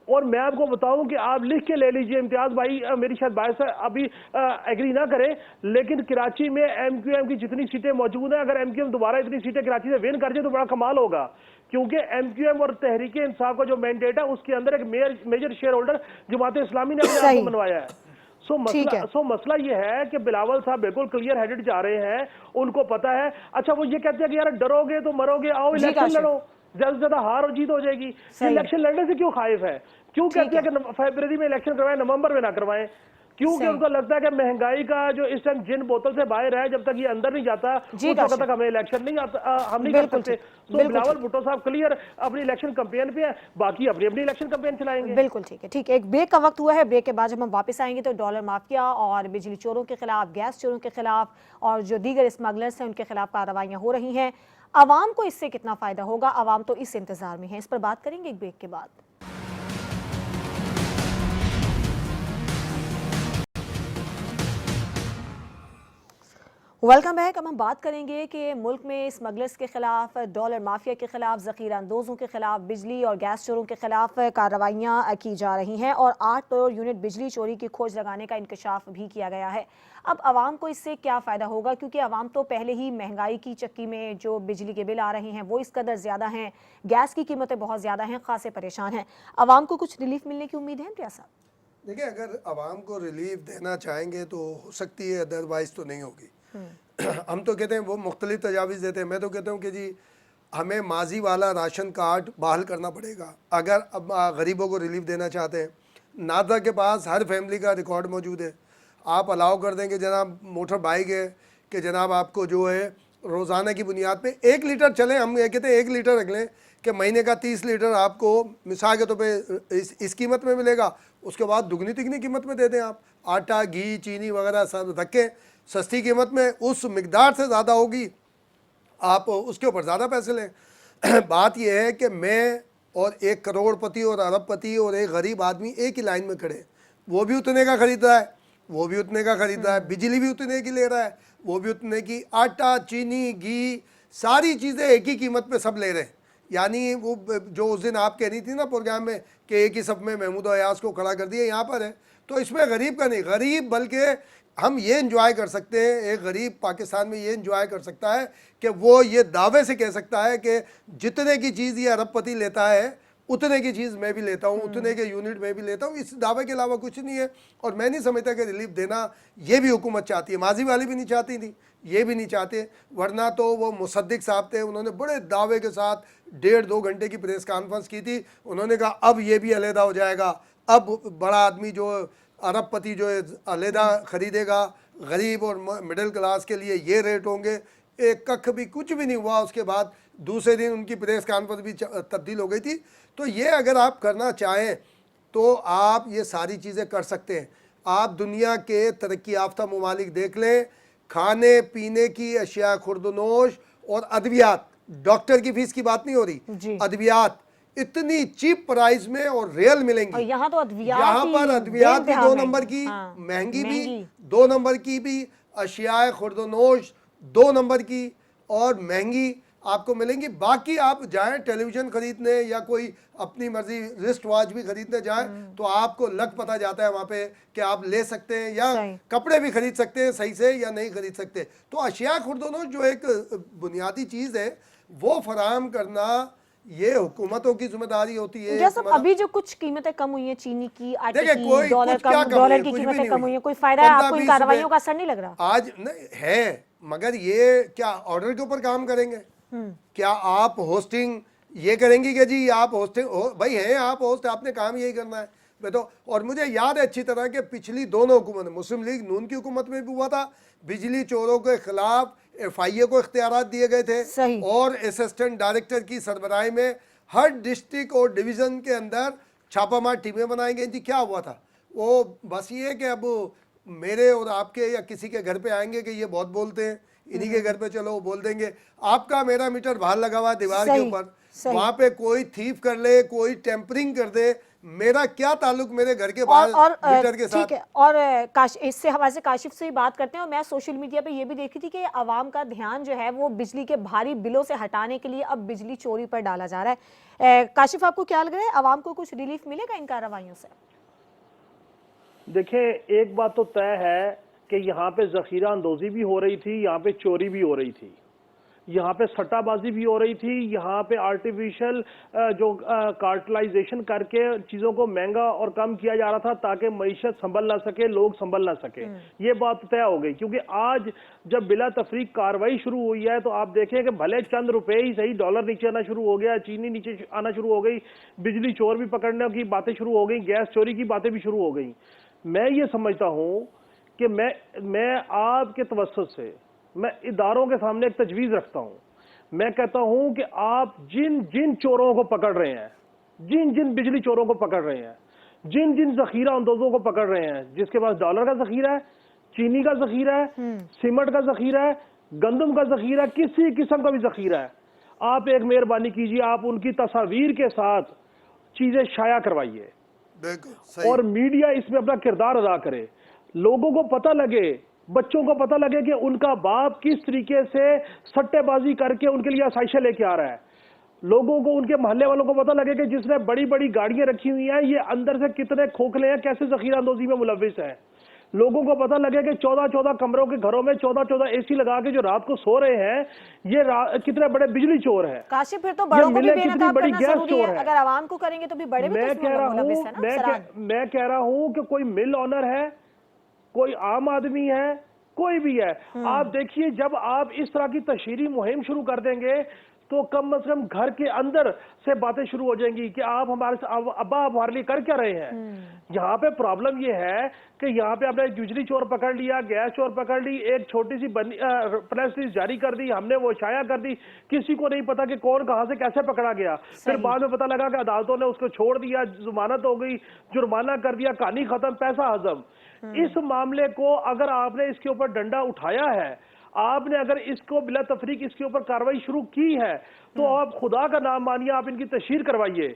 اور میں آپ کو بتاؤں کہ آپ لکھ کے لے لیجئے, امتیاز بھائی میری شاید باعث ابھی ایگری نہ کریں, لیکن کراچی میں ایم کیو ایم کی جتنی سیٹیں موجود ہیں, اگر ایم کیو ایم دوبارہ اتنی سیٹیں کراچی سے ون کر جائے تو بڑا کمال ہوگا. کیونکہ ایم کیو ایم اور تحریک انصاف کا جو مینڈیٹ ہے اس کے اندر ایک major share holder Jamaat Islami نے اپنے آپ کو بنوایا ہے. سو مسئلہ یہ ہے کہ بلاول صاحب بالکل کلیئر ہیڈڈ جا رہے ہیں. ان کو پتا ہے. اچھا, وہ یہ کہتے ہیں کہ یار ڈرو گے تو مرو گے, آؤ الیکشن لڑو, زیادہ سے زیادہ ہار اور جیت ہو جائے گی. الیکشن لڑنے سے کیوں خائف ہے؟ کیوں کہتے ہیں کہ فیبرری میں الیکشن کروائیں, نومبر میں نہ کروائیں؟ क्योंकि उनको लगता है कि महंगाई का जो इस टाइम जिन बोतल से बाहर है, जब तक ये अंदर नहीं जाता उस वक्त तक हमें इलेक्शन नहीं आता, हम नहीं कर सकते। तो बिलावल भुट्टो साहब क्लियर अपनी इलेक्शन कैंपेन पे है, बाकी अपनी अपनी इलेक्शन कैंपेन चलाएंगे। बिल्कुल ठीक है, ठीक है। एक ब्रेक का वक्त हुआ है, ब्रेक के बाद जब हम वापस आएंगे तो डॉलर माफिया और बिजली चोरों के खिलाफ, गैस चोरों के खिलाफ और जो दीगर स्मगलर्स हैं उनके खिलाफ कार्रवाइयां हो रही हैं। आवाम को इससे कितना फायदा होगा, आवाम तो इस इंतजार में है। इस पर बात करेंगे एक ब्रेक के बाद। Welcome back. अब हम बात करेंगे कि मुल्क में स्मगलर्स के खिलाफ, डॉलर माफिया के खिलाफ, ज़ख़ीरा अंदोज़ों के खिलाफ, बिजली और गैस चोरों के खिलाफ कार्रवाइयाँ की जा रही हैं और 8 करोड़ यूनिट बिजली चोरी की खोज लगाने का इंकशाफ भी किया गया है। अब आवाम को इससे क्या फ़ायदा होगा, क्योंकि आवाम तो पहले ही महंगाई की चक्की में जो बिजली के बिल आ रहे हैं वो इस कदर ज़्यादा हैं, गैस की कीमतें बहुत ज़्यादा हैं, खासे परेशान हैं। आवाम को कुछ रिलीफ मिलने की उम्मीद है इम्तियाज़ साहब? देखिए, अगर आवाम को रिलीफ देना चाहेंगे तो हो सकती है, अदरवाइज तो नहीं होगी। हम तो कहते हैं वो मुख्तलिफ तजावीज़ देते हैं। मैं तो कहता हूँ कि जी हमें माजी वाला राशन कार्ड बहाल करना पड़ेगा अगर अब गरीबों को रिलीफ देना चाहते हैं। नादरा के पास हर फैमिली का रिकॉर्ड मौजूद है। आप अलाउ कर देंगे जनाब मोटर बाइक है कि जनाब आपको जो है रोज़ाना की बुनियाद पे 1 लीटर चलें, हम ये कहते हैं 1 लीटर रख लें कि महीने का 30 लीटर आपको मिसाल के तौर पे इस कीमत में मिलेगा, उसके बाद दुगनी तिगनी कीमत में दे दें। आप आटा, घी, चीनी वगैरह सब रखें, सस्ती कीमत में, उस मिकदार से ज़्यादा होगी आप उसके ऊपर ज़्यादा पैसे लें। बात यह है कि मैं और एक करोड़पति और अरबपति और एक गरीब आदमी एक ही लाइन में खड़े, वो भी उतने का ख़रीद रहा है, वो भी उतने का ख़रीद रहा है, बिजली भी उतने की ले रहा है, वो भी उतने की, आटा, चीनी, घी, सारी चीज़ें एक ही कीमत पे सब ले रहे हैं। यानी वो जो उस दिन आप कह रही थी ना प्रोग्राम में कि एक ही सब में महमूद अयाज को खड़ा कर दिया, यहाँ पर है। तो इसमें गरीब का नहीं, गरीब बल्कि हम ये एंजॉय कर सकते हैं, एक गरीब पाकिस्तान में ये एंजॉय कर सकता है कि वो ये दावे से कह सकता है कि जितने की चीज़ ये अरबपति लेता है उतने की चीज़ मैं भी लेता हूँ, उतने के यूनिट मैं भी लेता हूँ। इस दावे के अलावा कुछ नहीं है। और मैं नहीं समझता कि रिलीफ देना ये भी हुकूमत चाहती है, माजी वाली भी नहीं चाहती थी, ये भी नहीं चाहते। वरना तो वो मुसद्दिक साहब थे, उन्होंने बड़े दावे के साथ 1.5-2 घंटे की प्रेस कॉन्फ्रेंस की थी। उन्होंने कहा अब ये भी अलहदा हो जाएगा, अब बड़ा आदमी जो अरबपति जो है अलहदा ख़रीदेगा, गरीब और मिडिल क्लास के लिए ये रेट होंगे। एक कख भी कुछ भी नहीं हुआ। उसके बाद दूसरे दिन उनकी प्रेस कॉन्फ्रेंस भी तब्दील हो गई थी। तो ये अगर आप करना चाहें तो आप ये सारी चीज़ें कर सकते हैं। आप दुनिया के तरक्की याफ्ता ममालिक देख लें, खाने पीने की अशिया, खुर्दनोश और अद्वियात, डॉक्टर की फीस की बात नहीं हो रही, अद्वियात इतनी चीप प्राइस में और रियल मिलेंगी। यहाँ तो अद्वियात, यहाँ पर अद्वियात भी 2 नंबर की, महंगी भी 2 नंबर की भी, अशिया खुर्दनोश 2 नंबर की और महंगी आपको मिलेंगी। बाकी आप जाएं टेलीविज़न ख़रीदने या कोई अपनी मर्जी रिस्ट वॉच भी ख़रीदने जाएं तो आपको लग पता जाता है वहाँ पे कि आप ले सकते हैं या कपड़े भी ख़रीद सकते हैं सही से या नहीं ख़रीद सकते। तो अशिया खुर्दनोश जो एक बुनियादी चीज़ है वो फराहम करना ये हुकूमतों की जिम्मेदारी होती है। जैसे अभी जो कुछ कीमतें कम हुई हैं, चीनी की, आटे की, डॉलर की कीमतें कम हुई हैं, कोई फायदा है आपको? इन कार्रवाइयों का असर नहीं लग रहा आज? नहीं है, मगर ये क्या ऑर्डर के ऊपर काम करेंगे? क्या आप होस्टिंग ये करेंगी कि जी आप होस्टिंग भाई हैं आप होस्ट, आपने काम यही करना है तो। और मुझे याद है अच्छी तरह के पिछली दोनों हुकूमत, मुस्लिम लीग नून की हुकूमत में भी हुआ था, बिजली चोरों के खिलाफ FIA को इख्तियारात दिए गए थे और असिस्टेंट डायरेक्टर की सरबराही में हर डिस्ट्रिक्ट और डिवीज़न के अंदर छापामार टीमें बनाई गई थी। क्या हुआ था वो? बस ये कि अब मेरे और आपके या किसी के घर पे आएंगे कि ये बहुत बोलते हैं, इन्हीं के घर पे चलो वो बोल देंगे। आपका मेरा मीटर बाहर लगा हुआ दीवार के ऊपर, वहाँ पे कोई थीफ कर ले, कोई टेम्परिंग कर दे, मेरा क्या ताल्लुक मेरे घर के बाहर मीटर के साथ? ठीक है। और इससे हमारे से काशिफ से ही बात करते हैं। और मैं सोशल मीडिया पे ये भी देखी थी कि आवाम का ध्यान जो है वो बिजली के भारी बिलों से हटाने के लिए अब बिजली चोरी पर डाला जा रहा है। काशिफ, आपको क्या लग रहा है, आवाम को कुछ रिलीफ मिलेगा इन कार्रवाइयों से? देखिए, एक बात तो तय है कि यहाँ पे ज़ख़ीरा अंदोज़ी भी हो रही थी, यहाँ पे चोरी भी हो रही थी, यहाँ पे सट्टाबाजी भी हो रही थी, यहाँ पे आर्टिफिशियल जो कार्टलाइजेशन करके चीज़ों को महंगा और कम किया जा रहा था ताकि मईशत संभल ना सके, लोग संभल ना सके। ये बात तय हो गई। क्योंकि आज जब बिला तफरीक कार्रवाई शुरू हुई है तो आप देखें कि भले चंद रुपए ही सही, डॉलर नीचे आना शुरू हो गया, चीनी नीचे आना शुरू हो गई, बिजली चोर भी पकड़ने की बातें शुरू हो गई, गैस चोरी की बातें भी शुरू हो गई। میں یہ سمجھتا ہوں کہ میں آپ کے توسط سے میں اداروں کے سامنے ایک تجویز رکھتا ہوں. میں کہتا ہوں کہ آپ جن چوروں کو پکڑ رہے ہیں, جن بجلی چوروں کو پکڑ رہے ہیں, جن ذخیرہ اندوزوں کو پکڑ رہے ہیں, جس کے پاس ڈالر کا ذخیرہ ہے, چینی کا ذخیرہ ہے, سیمنٹ کا ذخیرہ ہے, گندم کا ذخیرہ ہے, کسی قسم کا بھی ذخیرہ ہے, آپ ایک مہربانی کیجیے, آپ ان کی تصاویر کے ساتھ چیزیں شائع کروائیے اور میڈیا اس میں اپنا کردار ادا کرے. لوگوں کو پتہ لگے, بچوں کو پتہ لگے کہ ان کا باپ کس طریقے سے سٹے بازی کر کے ان کے لیے آسائشیں لے کے آ رہا ہے. لوگوں کو, ان کے محلے والوں کو پتہ لگے کہ جس نے بڑی بڑی گاڑیاں رکھی ہوئی ہیں یہ اندر سے کتنے کھوکھلے ہیں, کیسے ذخیرہ اندوزی میں ملوث ہیں. لوگوں کو پتہ لگے کہ 14 کمروں کے گھروں میں 14 اے سی لگا کے جو رات کو سو رہے ہیں یہ کتنے بڑے بجلی چور ہیں. کاشف پھر تو بڑوں کو بھی بے نقاب کرنا ضروری ہے, ہے. اگر عوام کو کریں گے تو بھی بڑے بھی تو ملوث ہیں نا. میں کہہ رہا ہوں کہ کوئی مل آنر ہے, کوئی عام آدمی ہے, کوئی بھی ہے, آپ دیکھیے جب آپ اس طرح کی تشہیری مہم شروع کر دیں گے تو کم از کم گھر کے اندر سے باتیں شروع ہو جائیں گی کہ آپ ہمارے ابا ہمارے لیے کر کیا رہے ہیں. یہاں پہ پرابلم یہ ہے کہ یہاں پہ آپ نے بجلی چور پکڑ لیا, گیس چور پکڑ لی, ایک چھوٹی سی پریس ریلیز جاری کر دی, ہم نے وہ شائع کر دی, کسی کو نہیں پتا کہ کون کہاں سے کیسے پکڑا گیا. پھر بعد میں پتا لگا کہ عدالتوں نے اس کو چھوڑ دیا, ضمانت ہو گئی, جرمانہ کر دیا, کہانی ختم, پیسہ ہضم. اس معاملے کو اگر آپ نے اس کے اوپر ڈنڈا اٹھایا ہے, آپ نے اگر اس کو بلا تفریق اس کے اوپر کاروائی شروع کی ہے تو آپ خدا کا نام مانیے, آپ ان کی تشہیر کروائیے.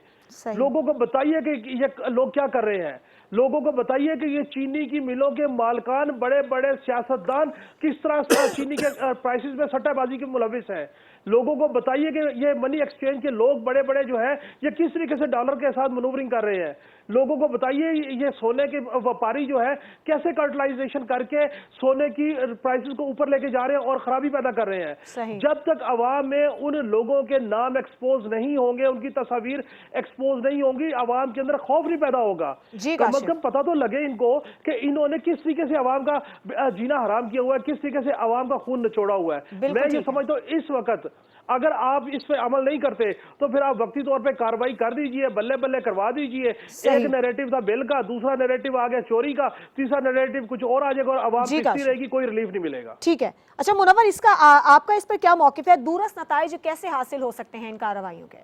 لوگوں کو بتائیے کہ یہ لوگ کیا کر رہے ہیں. لوگوں کو بتائیے کہ یہ چینی کی ملوں کے مالکان, بڑے بڑے سیاستدان کس طرح چینی کے پرائسز میں سٹہ بازی کے ملوث ہیں. لوگوں کو بتائیے کہ یہ منی ایکسچینج کے لوگ بڑے بڑے جو ہیں یہ کس طریقے سے ڈالر کے ساتھ منورنگ کر رہے ہیں. لوگوں کو بتائیے یہ سونے کے وپاری جو ہے کیسے کارٹلائزیشن کر کے سونے کی پرائسز کو اوپر لے کے جا رہے ہیں اور خرابی پیدا کر رہے ہیں. جب تک عوام میں ان لوگوں کے نام ایکسپوز نہیں ہوں گے, ان کی تصاویر ایکسپوز نہیں ہوں گی, عوام کے اندر خوف نہیں پیدا ہوگا. کم از کم پتہ تو لگے ان کو کہ انہوں نے کس طریقے سے عوام کا جینا حرام کیا ہوا ہے, کس طریقے سے عوام کا خون نچوڑا ہوا ہے. میں یہ سمجھتا ہوں اس وقت اگر آپ اس پہ عمل نہیں کرتے تو پھر آپ وقتی طور پہ کاروائی کر دیجئے, بلے بلے کروا دیجئے. ایک نیریٹو تھا بل کا, دوسرا نیریٹو آ گیا چوری کا, تیسرا نیریٹو کچھ اور آ جائے گا اور عوام پستی رہے گی, کوئی ریلیف نہیں ملے گا. ٹھیک ہے. اچھا منور, اس کا آپ کا اس پر کیا موقف ہے؟ دورس نتائج کیسے حاصل ہو سکتے ہیں ان کارروائیوں کے؟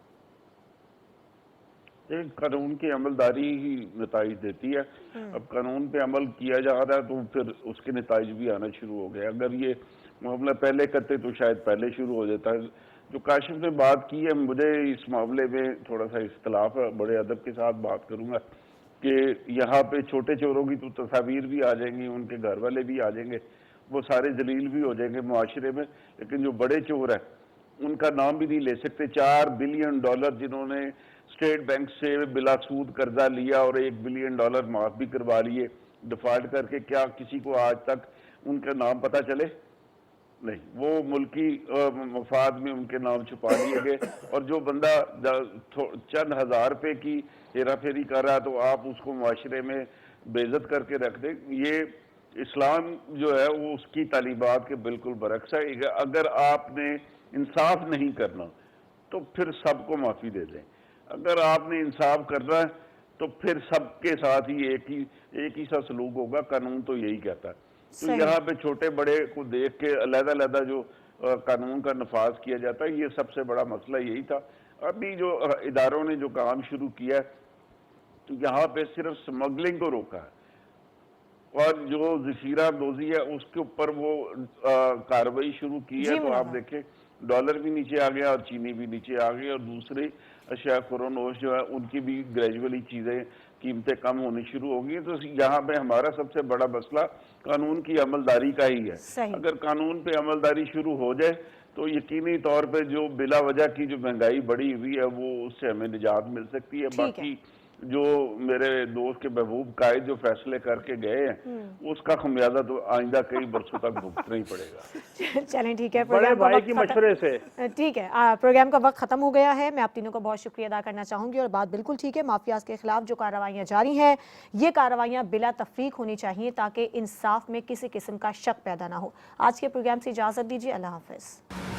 قانون کی عملداری ہی نتائج دیتی ہے. اب قانون پہ عمل کیا جا رہا ہے تو پھر اس کے نتائج بھی آنا شروع ہو گئے. اگر یہ معاملہ پہلے کرتے تو شاید پہلے شروع ہو جاتا ہے. جو کاشف نے بات کی ہے, مجھے اس معاملے میں تھوڑا سا اختلاف ہے, بڑے ادب کے ساتھ بات کروں گا کہ یہاں پہ چھوٹے چوروں کی تو تصاویر بھی آ جائیں گی, ان کے گھر والے بھی آ جائیں گے, وہ سارے ذلیل بھی ہو جائیں گے معاشرے میں. لیکن جو بڑے چور ہیں ان کا نام بھی نہیں لے سکتے. $4 بلین جنہوں نے اسٹیٹ بینک سے بلا سود قرضہ لیا اور $1 بلین معاف بھی کروا لیے ڈیفالٹ کر کے, کیا کسی کو آج تک ان کا نام پتہ چلے؟ نہیں. وہ ملکی مفاد میں ان کے نام چھپا لیے گئے. اور جو بندہ چند ہزار روپے کی ہیرا پھیری کر رہا ہے تو آپ اس کو معاشرے میں بے عزت کر کے رکھ دیں. یہ اسلام جو ہے وہ اس کی تعلیمات کے بالکل برعکس ہے. اگر آپ نے انصاف نہیں کرنا تو پھر سب کو معافی دے دیں. اگر آپ نے انصاف کرنا ہے تو پھر سب کے ساتھ ہی ایک ہی سا سلوک ہوگا. قانون تو یہی کہتا ہے. تو یہاں پہ چھوٹے بڑے کو دیکھ کے علیحدہ علیحدہ جو قانون کا نفاذ کیا جاتا ہے, یہ سب سے بڑا مسئلہ یہی تھا. ابھی جو اداروں نے جو کام شروع کیا ہے تو یہاں پہ صرف سمگلنگ کو روکا ہے اور جو ذخیرہ اندوزی ہے اس کے اوپر وہ کاروائی شروع کی ہے. تو آپ دیکھیں ڈالر بھی نیچے آ گیا اور چینی بھی نیچے آ گئی, اور دوسرے اشیاء خورونوش جو ہے ان کی بھی گریجولی چیزیں قیمتیں کم ہونی شروع ہو گئی. تو یہاں پہ ہمارا سب سے بڑا مسئلہ قانون کی عملداری کا ہی ہے. اگر قانون پہ عملداری شروع ہو جائے تو یقینی طور پہ جو بلا وجہ کی جو مہنگائی بڑھی ہوئی ہے وہ اس سے ہمیں نجات مل سکتی ہے. باقی جو میرے دوست کے محبوب قائد جو فیصلے کر کے گئے ہیں اس کا خمیازہ تو آئندہ کئی برسوں تک بھگتنا ہی پڑے گا. چلیں ٹھیک ہے, بڑے بھائی کی مشورے سے ٹھیک ہے, پروگرام کا وقت ختم ہو گیا ہے. میں آپ تینوں کو بہت شکریہ ادا کرنا چاہوں گی, اور بات بالکل ٹھیک ہے, مافیاز کے خلاف جو کارروائیاں جاری ہیں یہ کارروائیاں بلا تفریق ہونی چاہیے تاکہ انصاف میں کسی قسم کا شک پیدا نہ ہو. آج کے پروگرام سے اجازت دیجیے. اللہ حافظ.